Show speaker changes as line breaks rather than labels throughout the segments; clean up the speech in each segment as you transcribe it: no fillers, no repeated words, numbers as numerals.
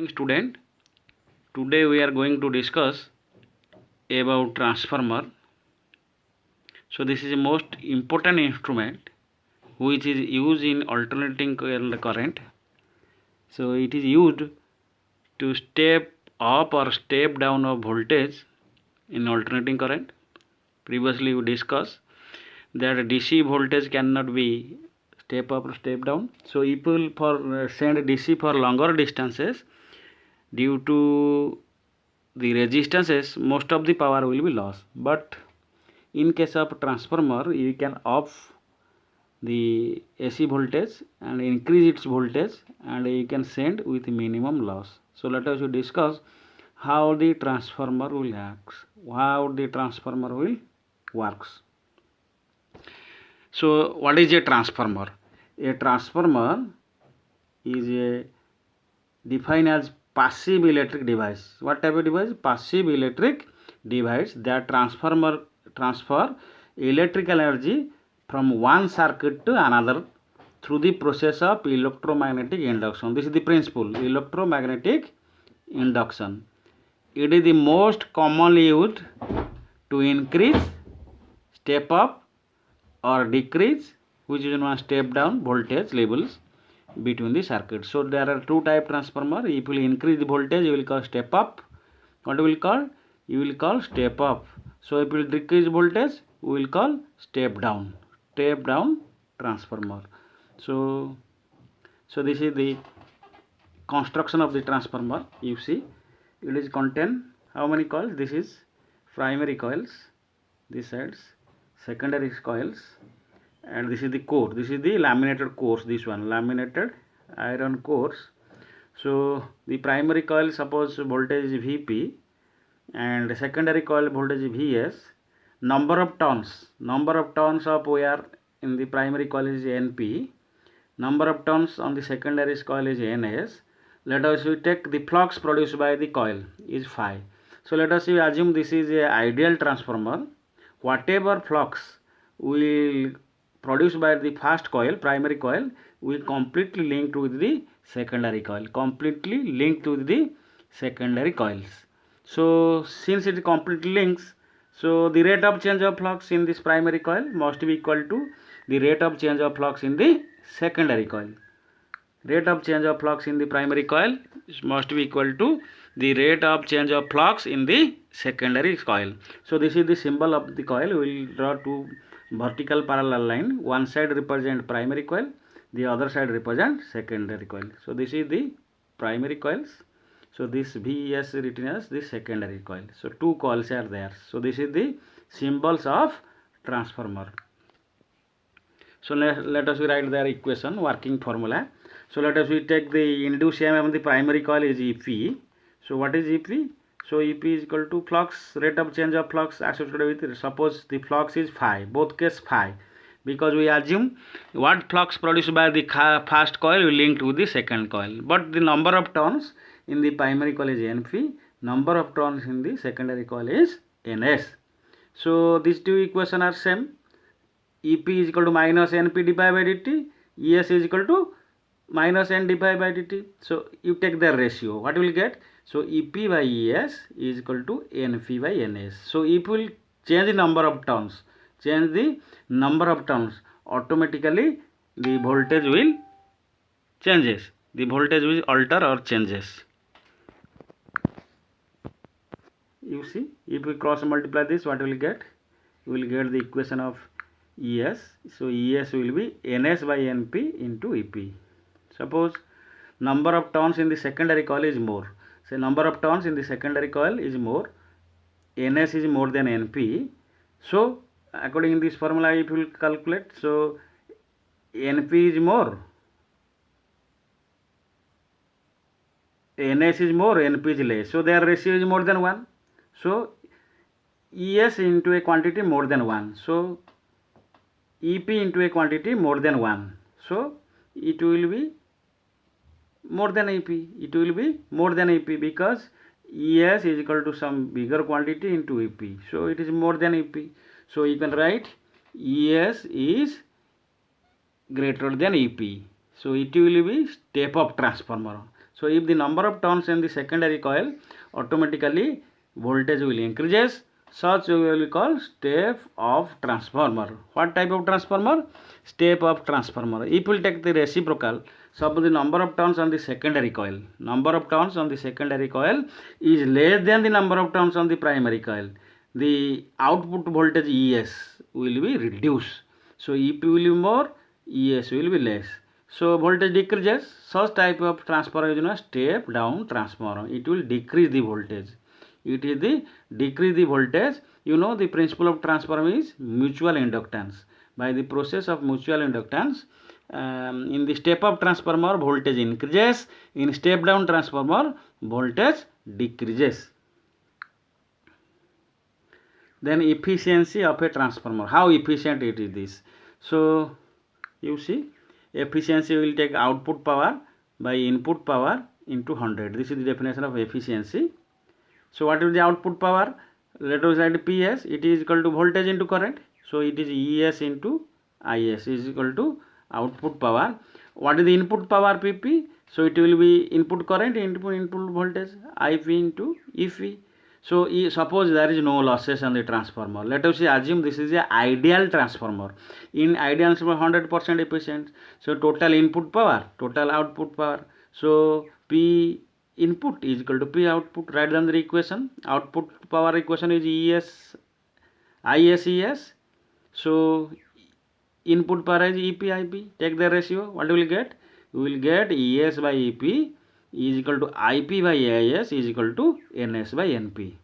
Student, today we are going to discuss about transformer. So this is the most important instrument which is used in alternating current. So it is used to step up or step down of voltage in alternating current. Previously we discussed that DC voltage cannot be step up or step down. So if we will send DC for longer distances, due to the resistances, most of the power will be lost. But in case of transformer, you can off the AC voltage and increase its voltage, and you can send with minimum loss. So let us discuss how the transformer will act, how the transformer will works. So what is a transformer? A transformer is a defined as passive electric device. What type of device? Passive electric device that transfer electrical energy from one circuit to another through the process of electromagnetic induction. This is the principle, electromagnetic induction. It is the most commonly used to increase, step up or decrease, which is one step down voltage levels between the circuits. So there are two type transformer. If you increase the voltage, you will call step up. What you will call? You will call step up. So if you decrease voltage, we will call step down. Step down transformer. So this is the construction of the transformer. You see, it is contain how many coils? This is primary coils. This sides secondary coils, and this is the core. This is the laminated cores. This one laminated iron cores. So the primary coil, suppose voltage is Vp, and secondary coil voltage is Vs. Number of turns of wire in the primary coil is Np. Number of turns on the secondary coil is Ns. Let us take the flux produced by the coil is phi. So let us assume this is a ideal transformer. Whatever flux will produced by the first coil, primary coil, will completely linked with the secondary coil, So since it completely links, so the rate of change of flux in this primary coil must be equal to the rate of change of flux in the secondary coil. Rate of change of flux in the primary coil must be equal to the rate of change of flux in the secondary coil. So this is the symbol of the coil. We will draw two vertical parallel line. One side represent primary coil, the other side represent secondary coil. So this is the primary coils. So this VS written as the secondary coil. So two coils are there. So this is the symbols of transformer. So let us write their equation, working formula. So let us take the induced EMF of the primary coil is EP. So what is EP? So EP is equal to flux, rate of change of flux associated with, suppose the flux is phi, both case phi, because we assume what flux produced by the first coil will link to the second coil. But the number of turns in the primary coil is Np, number of turns in the secondary coil is Ns. So these two equations are same. Ep is equal to minus Np divided by dt, Es is equal to minus N divided by dt. So you take the ratio. What you will get? So Ep by Es is equal to Np by Ns. So if we will change the number of turns, automatically the voltage will changes. The voltage will alter or changes. You see, if we cross multiply this, what will get? We will get the equation of Es. So Es will be Ns by Np into Ep. Suppose number of turns in the secondary coil is more. So number of turns in the secondary coil is more. Ns is more than Np. So according to this formula, if you will calculate, so Np is more, Ns is more, Np is less. So their ratio is more than 1. So Es into a quantity more than 1. So Ep into a quantity more than 1. So it will be more than Ep. It will be more than Ep because Es is equal to some bigger quantity into Ep. So it is more than Ep. So you can write Es is greater than Ep. So it will be step up transformer. So if the number of turns in the secondary coil, automatically voltage will increases. Such we will call step of transformer. What type of transformer? Step of transformer. If we will take the reciprocal, suppose the number of turns on the secondary coil, number of turns on the secondary coil is less than the number of turns on the primary coil, the output voltage ES will be reduced. So EP will be more, ES will be less. So voltage decreases. Such type of transformer is known as step down transformer. It will decrease the voltage. It is the decrease the voltage. You know the principle of transformer is mutual inductance. By the process of mutual inductance, in the step up transformer voltage increases. In step down transformer voltage decreases. Then efficiency of a transformer. How efficient it is this? So you see, efficiency will take output power by input power into 100. This is the definition of efficiency. So what is the output power? Let us write PS. It is equal to voltage into current. So it is ES into IS is equal to output power. What is the input power PP? So it will be input current into input voltage IP into EP. So suppose there is no losses on the transformer. Let us assume this is an ideal transformer. In ideal transformer 100% efficient. So total input power, total output power. So P input is equal to P output. Write down the equation. Output power equation is ES ISES. So input power is EP IP. Take the ratio. What will you get? You will get ES by EP is equal to IP by IS is equal to NS by NP.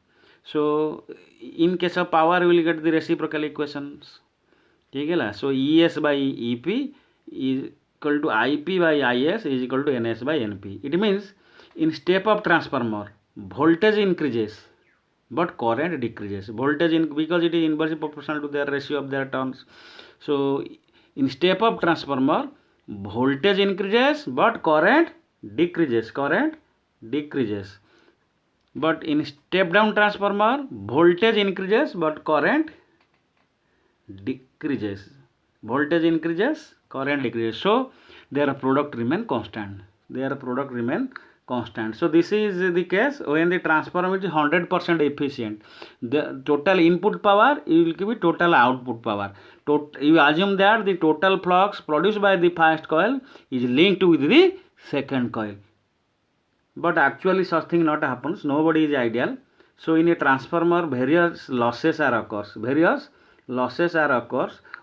So in case of power we will get the reciprocal equations. ठीक है ना? So ES by EP is equal to IP by IS is equal to NS by NP. It means in step up transformer voltage increases but current decreases. Voltage because it is inversely proportional to their ratio of their turns. So in step up transformer voltage increases but current decreases. But in step down transformer voltage increases but current decreases. Current decreases. So their product remain constant. So this is the case when the transformer is 100% efficient. The total input power will give you total output power. You assume that the total flux produced by the first coil is linked with the second coil. But actually such thing not happens. Nobody is ideal. So in a transformer various losses are occurs.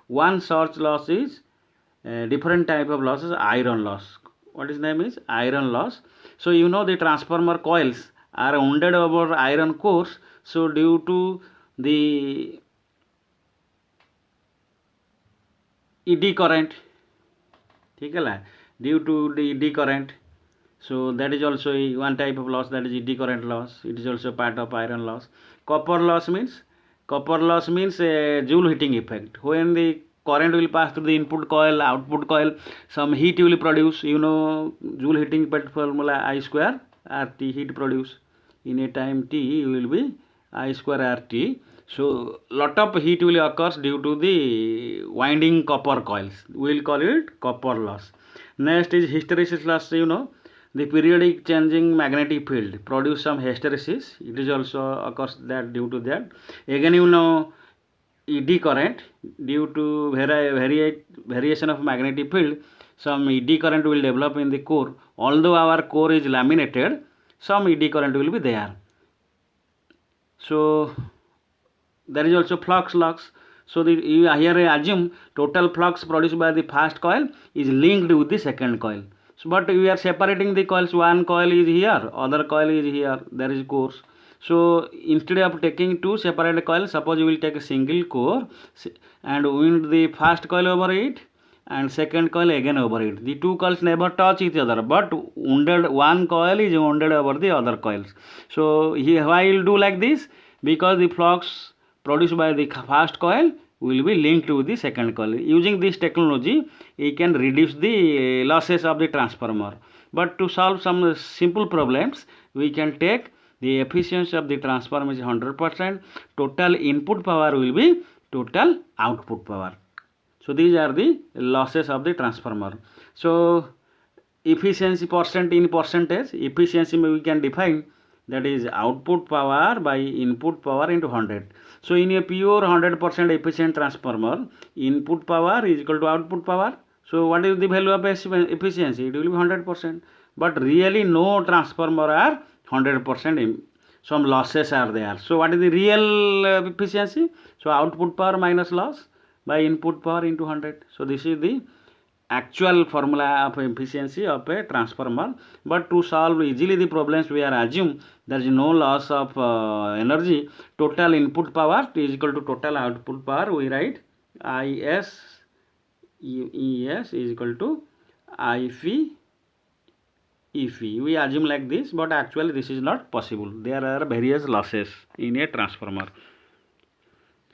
One such loss is different type of losses. Iron loss. What is name is iron loss. So you know the transformer coils are wounded over iron cores. So due to the ED current, due to the ED current, so that is also one type of loss, that is ED current loss. It is also part of iron loss. Copper loss means a Joule heating effect. When the current will pass through the input coil, output coil, some heat will produce. You know Joule heating effect formula I square RT, heat produce. In a time T will be I square RT. So lot of heat will occur due to the winding copper coils. We will call it copper loss. Next is hysteresis loss. You know the periodic changing magnetic field produce some hysteresis. It is also occurs that due to that. Again you know ED current due to variation of magnetic field, some ED current will develop in the core. Although our core is laminated, some ED current will be there. So there is also flux loss. So you here assume total flux produced by the first coil is linked with the second coil. So, but we are separating the coils. One coil is here, other coil is here. There is cores. So instead of taking two separate coils, suppose you will take a single core and wind the first coil over it and second coil again over it. The two coils never touch each other, but wounded one coil is wounded over the other coils. So why will do like this? Because the flux produced by the first coil will be linked to the second coil. Using this technology, you can reduce the losses of the transformer. But to solve some simple problems, we can take the efficiency of the transformer is 100%. Total input power will be total output power. So these are the losses of the transformer. So efficiency percent in percentage, efficiency we can define that is output power by input power into 100. So in a pure 100% efficient transformer, input power is equal to output power. So what is the value of efficiency? It will be 100%. But really no transformer are 100%. Some losses are there. So what is the real efficiency? So output power minus loss by input power into 100. So this is the actual formula of efficiency of a transformer. But to solve easily the problems, we are assume there is no loss of energy. Total input power is equal to total output power. We write IS ES is equal to IP EF. We assume like this, but actually this is not possible. There are various losses in a transformer.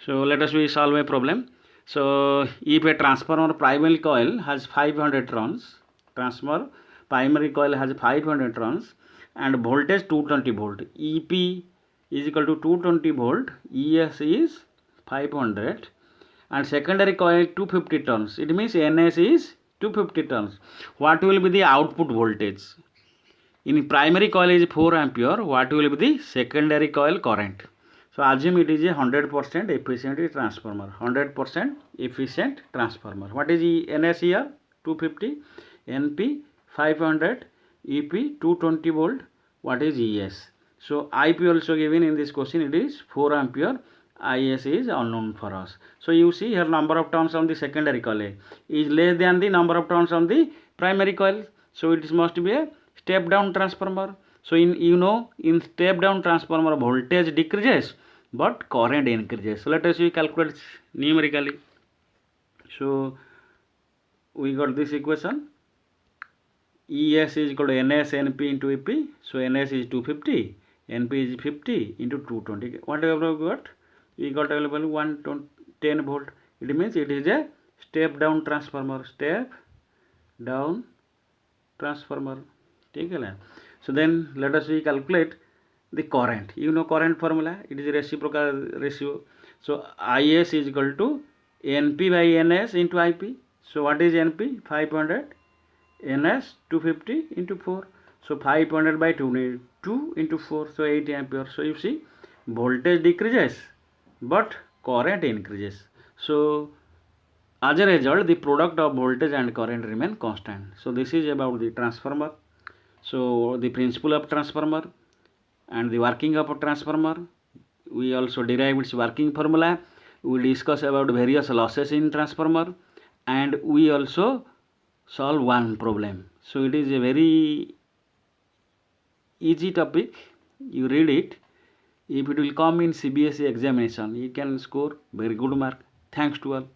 So let us solve a problem. So if a transformer primary coil has 500 turns, transformer primary coil has 500 turns and voltage 220 volt, EP is equal to 220 volt, ES is 500 and secondary coil 250 turns. It means NS is 250 turns. What will be the output voltage? In primary coil is 4 ampere. What will be the secondary coil current? So assume it is a 100% efficient transformer. 100% efficient transformer. What is NS here? 250. NP 500. EP 220 volt. What is ES? So IP also given in this question. It is 4 ampere. IS is unknown for us. So you see here number of turns on the secondary coil is less than the number of turns on the primary coil. So it must be a step down transformer. So in step down transformer voltage decreases but current increases. So let us calculate numerically. So we got this equation. ES is equal to NS NP into EP. So NS is 250, NP is 50 into 220. Whatever we got, we got available 110 volt. It means it is a step down transformer. Step down transformer. So then let us calculate the current. You know current formula. It is a reciprocal ratio. So IS is equal to NP by NS into IP. So what is NP? 500. NS 250 into 4. So 500 by 2 into 4. So 8 ampere. So you see voltage decreases but current increases. So as a result the product of voltage and current remain constant. So this is about the transformer. So the principle of transformer and the working of a transformer. We also derive its working formula. We discuss about various losses in transformer and we also solve one problem. So it is a very easy topic. You read it. If it will come in CBSE examination, you can score very good mark. Thanks to all.